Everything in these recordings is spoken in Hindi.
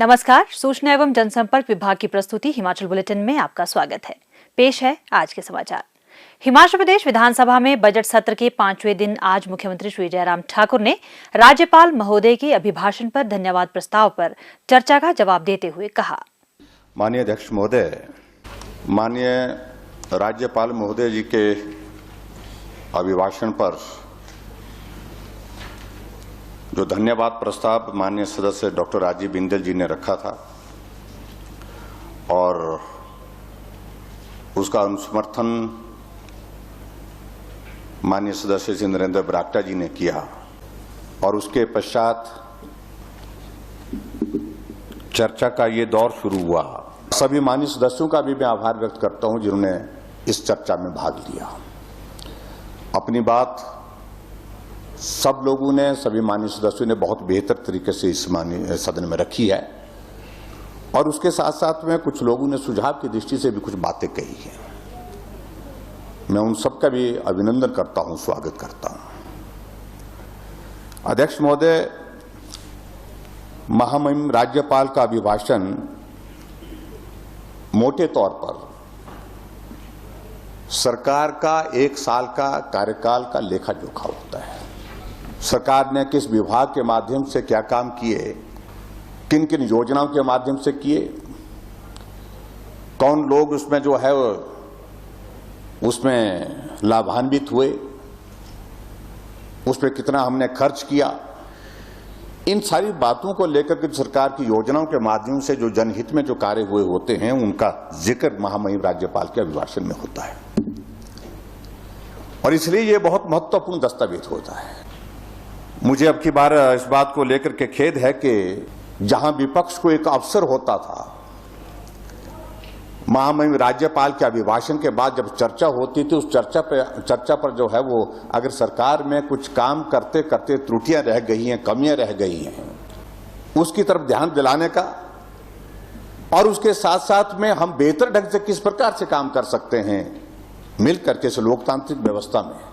नमस्कार, सूचना एवं जनसंपर्क विभाग की प्रस्तुति हिमाचल बुलेटिन में आपका स्वागत है। पेश है आज के समाचार। हिमाचल प्रदेश विधानसभा में बजट सत्र के 5वें दिन आज मुख्यमंत्री श्री जयराम ठाकुर ने राज्यपाल महोदय के अभिभाषण पर धन्यवाद प्रस्ताव पर चर्चा का जवाब देते हुए कहा। माननीय अध्यक्ष महोदय, माननीय राज्यपाल महोदय जी के अभिभाषण पर जो धन्यवाद प्रस्ताव माननीय सदस्य डॉक्टर राजीव बिंदल जी ने रखा था और उसका अनुसमर्थन माननीय सदस्य श्री नरेंद्र बरागटा जी ने किया और उसके पश्चात चर्चा का ये दौर शुरू हुआ। सभी माननीय सदस्यों का भी मैं आभार व्यक्त करता हूं जिन्होंने इस चर्चा में भाग लिया। अपनी बात सब लोगों ने, सभी माननीय सदस्यों ने बहुत बेहतर तरीके से इस माननीय सदन में रखी है और उसके साथ साथ में कुछ लोगों ने सुझाव की दृष्टि से भी कुछ बातें कही हैं। मैं उन सबका भी अभिनंदन करता हूं, स्वागत करता हूं। अध्यक्ष महोदय, महामहिम राज्यपाल का अभिभाषण मोटे तौर पर सरकार का एक साल का कार्यकाल का लेखा जोखा होता है। सरकार ने किस विभाग के माध्यम से क्या काम किए, किन किन योजनाओं के माध्यम से किए, कौन लोग उसमें जो है उसमें लाभान्वित हुए, उस पर कितना हमने खर्च किया, इन सारी बातों को लेकर के सरकार की योजनाओं के माध्यम से जो जनहित में जो कार्य हुए होते हैं उनका जिक्र महामहिम राज्यपाल के अभिभाषण में होता है और इसलिए ये बहुत महत्वपूर्ण दस्तावेज होता है। मुझे अब की बार इस बात को लेकर के खेद है कि जहां विपक्ष को एक अवसर होता था, महामहिम राज्यपाल के अभिभाषण के बाद जब चर्चा होती थी, उस चर्चा पर जो है वो अगर सरकार में कुछ काम करते करते त्रुटियां रह गई हैं, कमियां रह गई हैं, उसकी तरफ ध्यान दिलाने का और उसके साथ साथ में हम बेहतर ढंग से किस प्रकार से काम कर सकते हैं मिल करके इस लोकतांत्रिक व्यवस्था में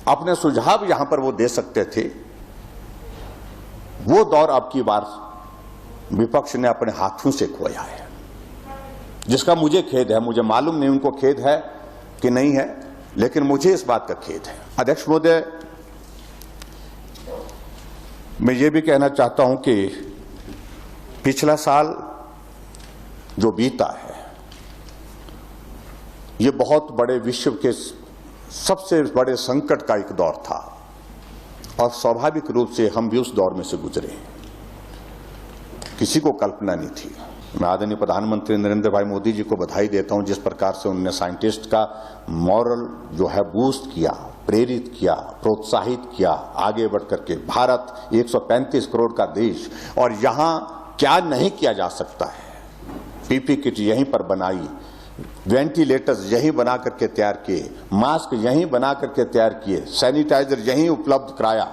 अपने सुझाव यहां पर वो दे सकते थे। वो दौर अब की बार विपक्ष ने अपने हाथों से खोया है, जिसका मुझे खेद है। मुझे मालूम नहीं उनको खेद है कि नहीं है, लेकिन मुझे इस बात का खेद है। अध्यक्ष महोदय, मैं ये भी कहना चाहता हूं कि पिछला साल जो बीता है ये बहुत बड़े विश्व के सबसे बड़े संकट का एक दौर था और स्वाभाविक रूप से हम भी उस दौर में से गुजरे। किसी को कल्पना नहीं थी। मैं आदरणीय प्रधानमंत्री नरेंद्र भाई मोदी जी को बधाई देता हूं जिस प्रकार से उन्होंने साइंटिस्ट का मॉरल जो है बूस्ट किया, प्रेरित किया, प्रोत्साहित किया, आगे बढ़ करके भारत 135 करोड़ का देश और यहां क्या नहीं किया जा सकता है। पीपी किट यहीं पर बनाई, वेंटिलेटर्स यहीं बना करके तैयार किए, मास्क यहीं बना करके तैयार किए, सैनिटाइजर यहीं उपलब्ध कराया।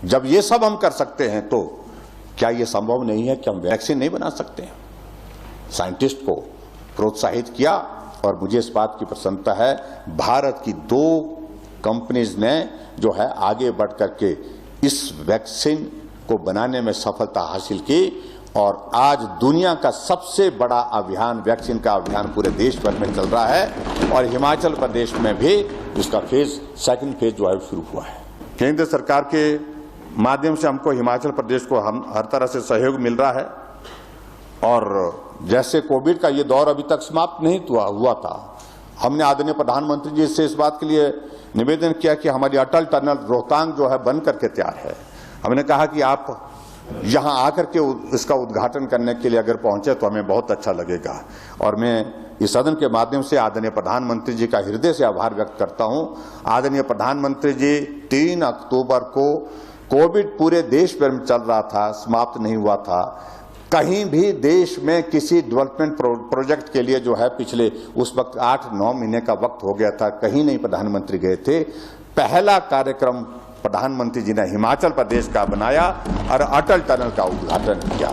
जब ये सब हम कर सकते हैं तो क्या ये संभव नहीं है कि हम वैक्सीन नहीं बना सकते हैं? साइंटिस्ट को प्रोत्साहित किया और मुझे इस बात की प्रसन्नता है भारत की 2 कंपनीज ने जो है आगे बढ़ करके इस वैक्सीन को बनाने में सफलता हासिल की और आज दुनिया का सबसे बड़ा अभियान, वैक्सीन का अभियान पूरे देश भर में चल रहा है और हिमाचल प्रदेश में भी इसका सेकंड फेज जो है शुरू हुआ है। केंद्र सरकार के माध्यम से हमको हिमाचल प्रदेश को हर तरह से सहयोग मिल रहा है और जैसे कोविड का ये दौर अभी तक समाप्त नहीं हुआ था, हमने आदरणीय प्रधानमंत्री जी से इस बात के लिए निवेदन किया कि हमारी अटल टनल रोहतांग जो है बन करके तैयार है। हमने कहा कि आप यहां आकर के इसका उद्घाटन करने के लिए अगर पहुंचे तो हमें बहुत अच्छा लगेगा और मैं इस सदन के माध्यम से आदरणीय प्रधानमंत्री जी का हृदय से आभार व्यक्त करता हूं। आदरणीय प्रधानमंत्री जी 3 अक्टूबर को कोविड पूरे देश भर में चल रहा था, समाप्त नहीं हुआ था। कहीं भी देश में किसी डेवलपमेंट प्रोजेक्ट के लिए जो है पिछले उस वक्त 8-9 महीने का वक्त हो गया था, कहीं नहीं प्रधानमंत्री गए थे। पहला कार्यक्रम प्रधानमंत्री जी ने हिमाचल प्रदेश का बनाया और अटल टनल का उद्घाटन किया।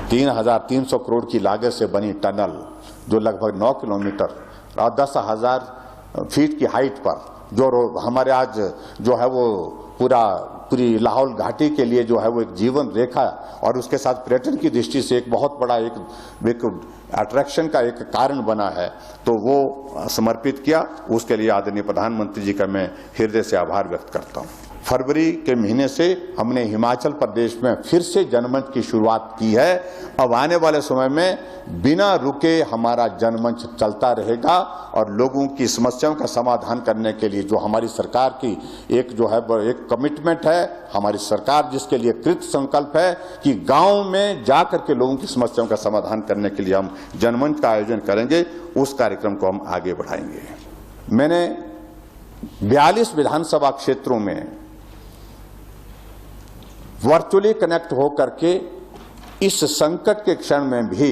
3,300 करोड़ की लागत से बनी टनल जो लगभग 9 किलोमीटर और 10,000 फीट की हाइट पर जो हमारे आज जो है वो पूरी लाहौल घाटी के लिए जो है वो एक जीवन रेखा और उसके साथ पर्यटन की दृष्टि से एक बहुत बड़ा एक अट्रैक्शन का एक कारण बना है, तो वो समर्पित किया। उसके लिए आदरणीय प्रधानमंत्री जी का मैं हृदय से आभार व्यक्त करता हूँ। फरवरी के महीने से हमने हिमाचल प्रदेश में फिर से जनमंच की शुरुआत की है। अब आने वाले समय में बिना रुके हमारा जनमंच चलता रहेगा और लोगों की समस्याओं का समाधान करने के लिए जो हमारी सरकार की एक जो है एक कमिटमेंट है, हमारी सरकार जिसके लिए कृत संकल्प है कि गांव में जाकर के लोगों की समस्याओं का समाधान करने के लिए हम जनमंच का आयोजन करेंगे, उस कार्यक्रम को हम आगे बढ़ाएंगे। मैंने 42 विधानसभा क्षेत्रों में वर्चुअली कनेक्ट होकर के इस संकट के क्षण में भी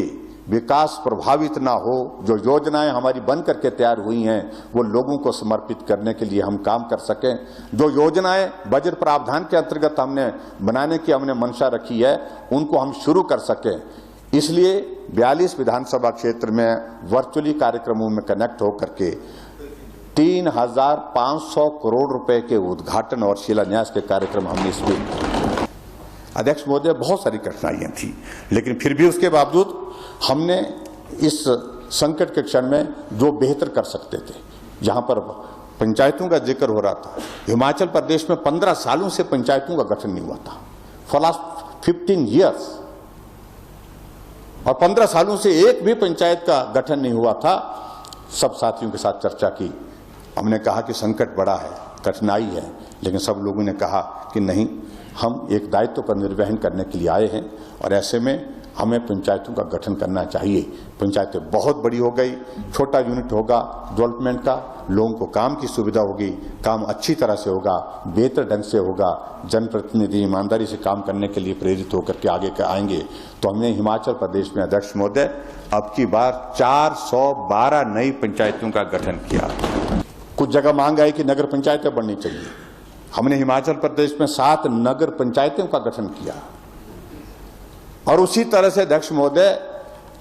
विकास प्रभावित ना हो, जो योजनाएं हमारी बन करके तैयार हुई हैं वो लोगों को समर्पित करने के लिए हम काम कर सकें। जो योजनाएं बजट प्रावधान के अंतर्गत हमने बनाने की हमने मंशा रखी है उनको हम शुरू कर सकें, इसलिए 42 विधानसभा क्षेत्र में वर्चुअली कार्यक्रमों में कनेक्ट होकर के 3,500 करोड़ रुपए के उद्घाटन और शिलान्यास के कार्यक्रम हमने इसमें। अध्यक्ष महोदय, बहुत सारी कठिनाइयां थी, लेकिन फिर भी उसके बावजूद हमने इस संकट के क्षण में जो बेहतर कर सकते थे, जहां पर पंचायतों का जिक्र हो रहा था, हिमाचल प्रदेश में 15 सालों से पंचायतों का गठन नहीं हुआ था, फॉर लास्ट 15 ईयर्स, और 15 सालों से एक भी पंचायत का गठन नहीं हुआ था। सब साथियों के साथ चर्चा की, हमने कहा कि संकट बड़ा है, कठिनाई है, लेकिन सब लोगों ने कहा कि नहीं, हम एक दायित्व का निर्वहन करने के लिए आए हैं और ऐसे में हमें पंचायतों का गठन करना चाहिए। पंचायतें बहुत बड़ी हो गई, छोटा यूनिट होगा डेवलपमेंट का, लोगों को काम की सुविधा होगी, काम अच्छी तरह से होगा, बेहतर ढंग से होगा, जनप्रतिनिधि ईमानदारी से काम करने के लिए प्रेरित होकर के आगे आएंगे। तो हमने हिमाचल प्रदेश में अध्यक्ष महोदय अब की बार 412 नई पंचायतों का गठन किया। कुछ जगह मांग आई कि नगर पंचायतें बननी चाहिए, हमने हिमाचल प्रदेश में 7 नगर पंचायतों का गठन किया। और उसी तरह से अध्यक्ष महोदय,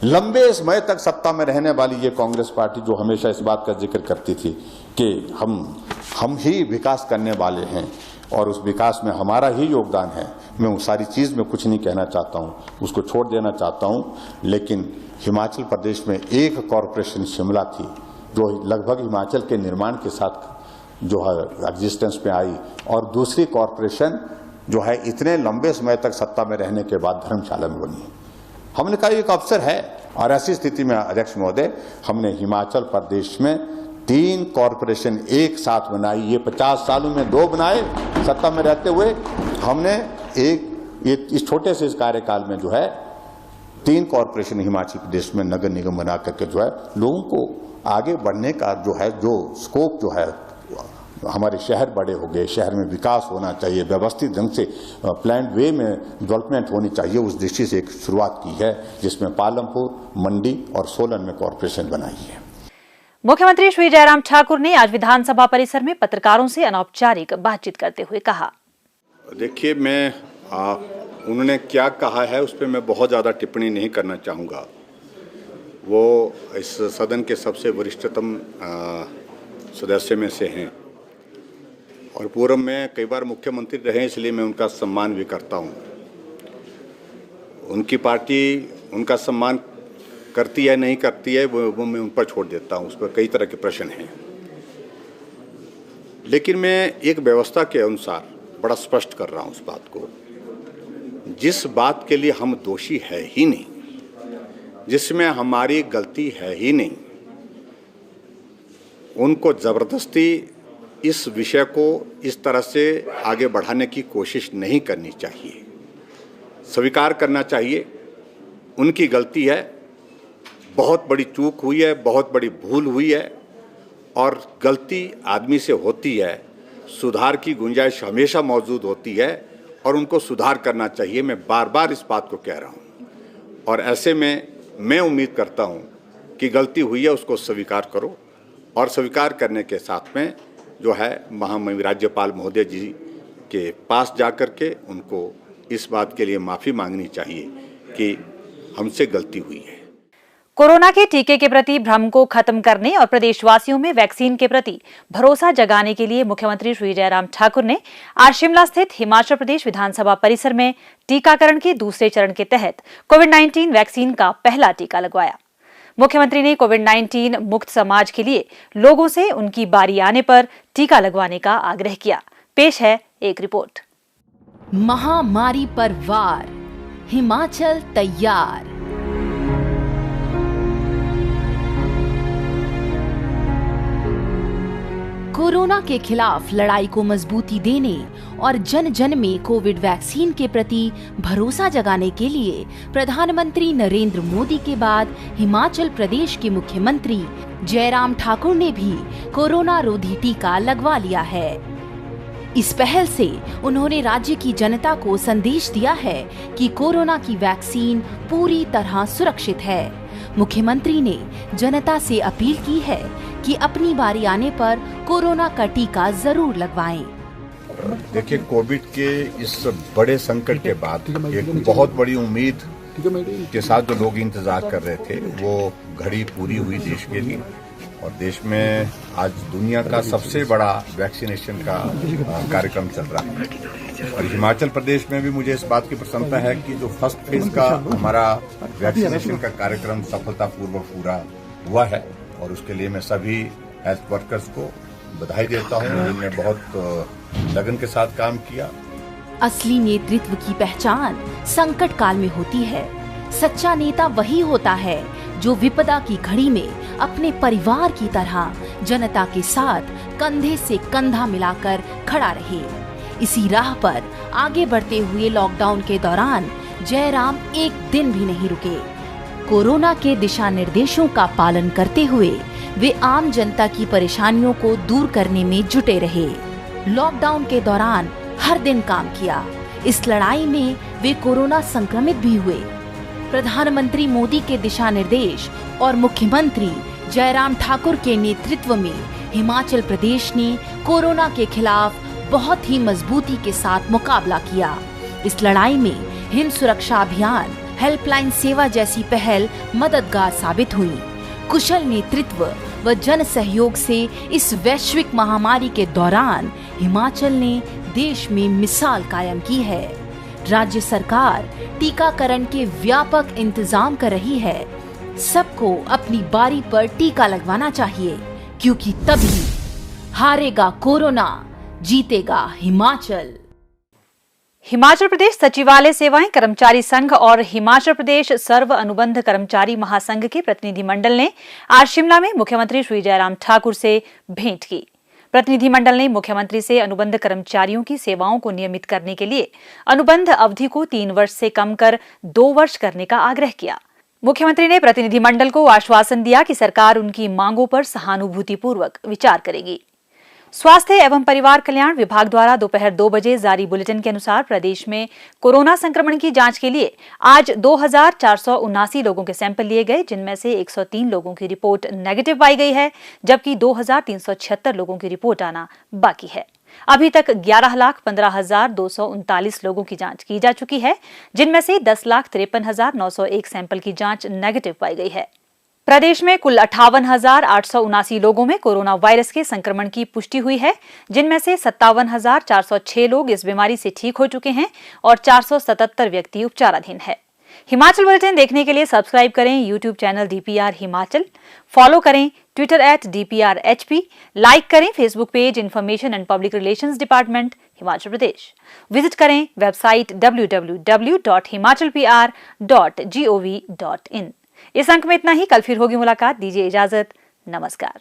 लंबे समय तक सत्ता में रहने वाली ये कांग्रेस पार्टी जो हमेशा इस बात का जिक्र करती थी कि हम ही विकास करने वाले हैं और उस विकास में हमारा ही योगदान है, मैं वो सारी चीज में कुछ नहीं कहना चाहता हूं, उसको छोड़ देना चाहता हूं। लेकिन हिमाचल प्रदेश में एक कॉरपोरेशन शिमला थी जो लगभग हिमाचल के निर्माण के साथ जो है एग्जिस्टेंस में आई, और दूसरी कॉरपोरेशन जो है इतने लंबे समय तक सत्ता में रहने के बाद धर्मशाला में बनी। हमने कहा एक अवसर है, और ऐसी स्थिति में अध्यक्ष महोदय हमने हिमाचल प्रदेश में 3 कॉरपोरेशन एक साथ बनाई। ये 50 सालों में 2 बनाए सत्ता में रहते हुए, हमने इस छोटे से इस कार्यकाल में जो है 3 कॉरपोरेशन हिमाचल प्रदेश में नगर निगम बना करके जो है लोगों को आगे बढ़ने का जो है जो स्कोप जो है, हमारे शहर बड़े हो गए, शहर में विकास होना चाहिए, व्यवस्थित ढंग से प्लान्ड वे में डेवलपमेंट होनी चाहिए, उस दृष्टि से एक शुरुआत की है जिसमें पालमपुर, मंडी और सोलन में कॉरपोरेशन बनाई है। मुख्यमंत्री श्री जयराम ठाकुर ने आज विधानसभा परिसर में पत्रकारों से अनौपचारिक बातचीत करते हुए कहा, देखिए, मैं उन्होंने क्या कहा है उस पर मैं बहुत ज़्यादा टिप्पणी नहीं करना चाहूँगा। वो इस सदन के सबसे वरिष्ठतम सदस्य में से हैं और पूर्व में कई बार मुख्यमंत्री रहे, इसलिए मैं उनका सम्मान भी करता हूं। उनकी पार्टी उनका सम्मान करती है नहीं करती है वो मैं उन पर छोड़ देता हूं, उस पर कई तरह के प्रश्न हैं। लेकिन मैं एक व्यवस्था के अनुसार बड़ा स्पष्ट कर रहा हूं उस बात को, जिस बात के लिए हम दोषी है ही नहीं, जिसमें हमारी गलती है ही नहीं, उनको ज़बरदस्ती इस विषय को इस तरह से आगे बढ़ाने की कोशिश नहीं करनी चाहिए। स्वीकार करना चाहिए उनकी गलती है, बहुत बड़ी चूक हुई है, बहुत बड़ी भूल हुई है, और गलती आदमी से होती है, सुधार की गुंजाइश हमेशा मौजूद होती है और उनको सुधार करना चाहिए। मैं बार बार इस बात को कह रहा हूँ और ऐसे में मैं उम्मीद करता हूँ कि गलती हुई है उसको स्वीकार करो, और स्वीकार करने के साथ में जो है महामहिम राज्यपाल महोदय जी के पास जाकर के उनको इस बात के लिए माफ़ी मांगनी चाहिए कि हमसे गलती हुई है। कोरोना के टीके के प्रति भ्रम को खत्म करने और प्रदेशवासियों में वैक्सीन के प्रति भरोसा जगाने के लिए मुख्यमंत्री श्री जयराम ठाकुर ने आज शिमला स्थित हिमाचल प्रदेश विधानसभा परिसर में टीकाकरण के दूसरे चरण के तहत कोविड-19 वैक्सीन का पहला टीका लगवाया। मुख्यमंत्री ने कोविड-19 मुक्त समाज के लिए लोगों से उनकी बारी आने पर टीका लगवाने का आग्रह किया। पेश है एक रिपोर्ट। महामारी पर वार, हिमाचल तैयार। कोरोना के खिलाफ लड़ाई को मजबूती देने और जन जन में कोविड वैक्सीन के प्रति भरोसा जगाने के लिए प्रधानमंत्री नरेंद्र मोदी के बाद हिमाचल प्रदेश के मुख्यमंत्री जयराम ठाकुर ने भी कोरोना रोधी टीका लगवा लिया है। इस पहल से उन्होंने राज्य की जनता को संदेश दिया है कि कोरोना की वैक्सीन पूरी तरह सुरक्षित है। मुख्यमंत्री ने जनता से अपील की है कि अपनी बारी आने पर कोरोना का टीका जरूर लगवाएं। देखिए, कोविड के इस बड़े संकट के बाद एक बहुत बड़ी उम्मीद के साथ जो लोग इंतजार कर रहे थे, वो घड़ी पूरी हुई देश के लिए। और देश में आज दुनिया का सबसे बड़ा वैक्सीनेशन का कार्यक्रम चल रहा है। और हिमाचल प्रदेश में भी मुझे इस बात की प्रसन्नता है कि जो फर्स्ट फेज का हमारा वैक्सीनेशन का कार्यक्रम सफलतापूर्वक पूरा हुआ है, और उसके लिए मैं सभी हेल्थ वर्कर्स को बधाई देता हूँ। उन्होंने बहुत लगन के साथ काम किया। असली नेतृत्व की पहचान संकट काल में होती है। सच्चा नेता वही होता है जो विपदा की घड़ी में अपने परिवार की तरह जनता के साथ कंधे से कंधा मिलाकर खड़ा रहे। इसी राह पर आगे बढ़ते हुए लॉकडाउन के दौरान जयराम एक दिन भी नहीं रुके। कोरोना के दिशा निर्देशों का पालन करते हुए वे आम जनता की परेशानियों को दूर करने में जुटे रहे। लॉकडाउन के दौरान हर दिन काम किया। इस लड़ाई में वे कोरोना संक्रमित भी हुए। प्रधानमंत्री मोदी के दिशा निर्देश और मुख्यमंत्री जयराम ठाकुर के नेतृत्व में हिमाचल प्रदेश ने कोरोना के खिलाफ बहुत ही मजबूती के साथ मुकाबला किया। इस लड़ाई में हिम सुरक्षा अभियान, हेल्पलाइन सेवा जैसी पहल मददगार साबित हुई। कुशल नेतृत्व व जन सहयोग से इस वैश्विक महामारी के दौरान हिमाचल ने देश में मिसाल कायम की है। राज्य सरकार टीकाकरण के व्यापक इंतजाम कर रही है। सबको अपनी बारी पर टीका लगवाना चाहिए, क्योंकि तभी हारेगा कोरोना, जीतेगा हिमाचल। हिमाचल प्रदेश सचिवालय सेवाएं कर्मचारी संघ और हिमाचल प्रदेश सर्व अनुबंध कर्मचारी महासंघ के प्रतिनिधिमंडल ने आज शिमला में मुख्यमंत्री श्री जयराम ठाकुर से भेंट की। प्रतिनिधिमंडल ने मुख्यमंत्री से अनुबंध कर्मचारियों की सेवाओं को नियमित करने के लिए अनुबंध अवधि को 3 वर्ष से कम कर 2 वर्ष करने का आग्रह किया। मुख्यमंत्री ने प्रतिनिधिमंडल को आश्वासन दिया कि सरकार उनकी मांगों पर सहानुभूतिपूर्वक विचार करेगी। स्वास्थ्य एवं परिवार कल्याण विभाग द्वारा दोपहर 2 बजे जारी बुलेटिन के अनुसार प्रदेश में कोरोना संक्रमण की जांच के लिए आज 2479 लोगों के सैंपल लिए गए, जिनमें से 103 लोगों की रिपोर्ट नेगेटिव पाई गई है, जबकि 2376 लोगों की रिपोर्ट आना बाकी है। अभी तक 11,15,239 लोगों की जांच की जा चुकी है, जिनमें से 10,53,901 सैंपल की जांच नेगेटिव पाई गई है। प्रदेश में कुल 58,879 लोगों में कोरोना वायरस के संक्रमण की पुष्टि हुई है, जिनमें से 57,406 लोग इस बीमारी से ठीक हो चुके हैं और 477 व्यक्ति उपचाराधीन है। हिमाचल बुलेटिन देखने के लिए सब्सक्राइब करें YouTube channel DPR Himachal, follow करें ट्विटर @DPRHP, लाइक करें Facebook page information and public relations department Himachal Pradesh, visit करें वेबसाइट www.himachalpr.gov.in। इस अंक में इतना ही। कल फिर होगी मुलाकात। दीजिए इजाजत। नमस्कार।